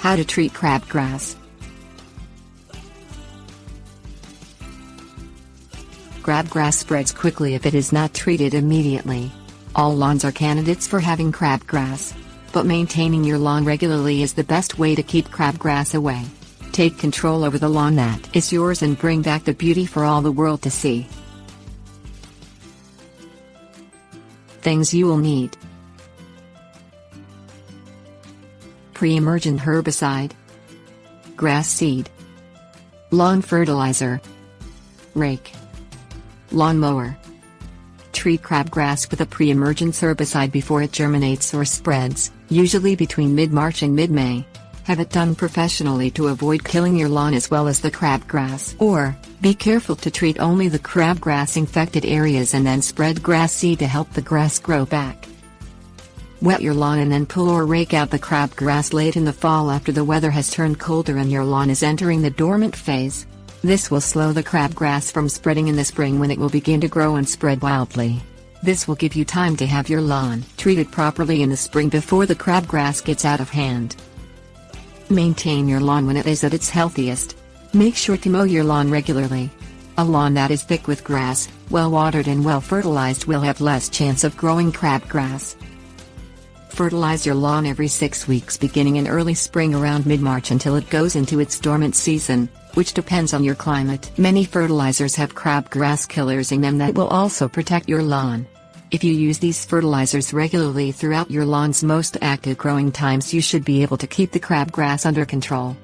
How to treat crabgrass. Crabgrass spreads quickly if it is not treated immediately. All lawns are candidates for having crabgrass, but maintaining your lawn regularly is the best way to keep crabgrass away. Take control over the lawn that is yours and bring back the beauty for all the world to see. Things you will need: pre-emergent herbicide, grass seed, lawn fertilizer, rake, lawn mower. Treat crabgrass with a pre-emergence herbicide before it germinates or spreads, usually between mid-March and mid-May. Have it done professionally to avoid killing your lawn as well as the crabgrass. Or, be careful to treat only the crabgrass infected areas and then spread grass seed to help the grass grow back. Wet your lawn and then pull or rake out the crabgrass late in the fall after the weather has turned colder and your lawn is entering the dormant phase. This will slow the crabgrass from spreading in the spring when it will begin to grow and spread wildly. This will give you time to have your lawn treated properly in the spring before the crabgrass gets out of hand. Maintain your lawn when it is at its healthiest. Make sure to mow your lawn regularly. A lawn that is thick with grass, well watered and well fertilized will have less chance of growing crabgrass. Fertilize your lawn every 6 weeks beginning in early spring around mid-March until it goes into its dormant season, which depends on your climate. Many fertilizers have crabgrass killers in them that will also protect your lawn. If you use these fertilizers regularly throughout your lawn's most active growing times, you should be able to keep the crabgrass under control.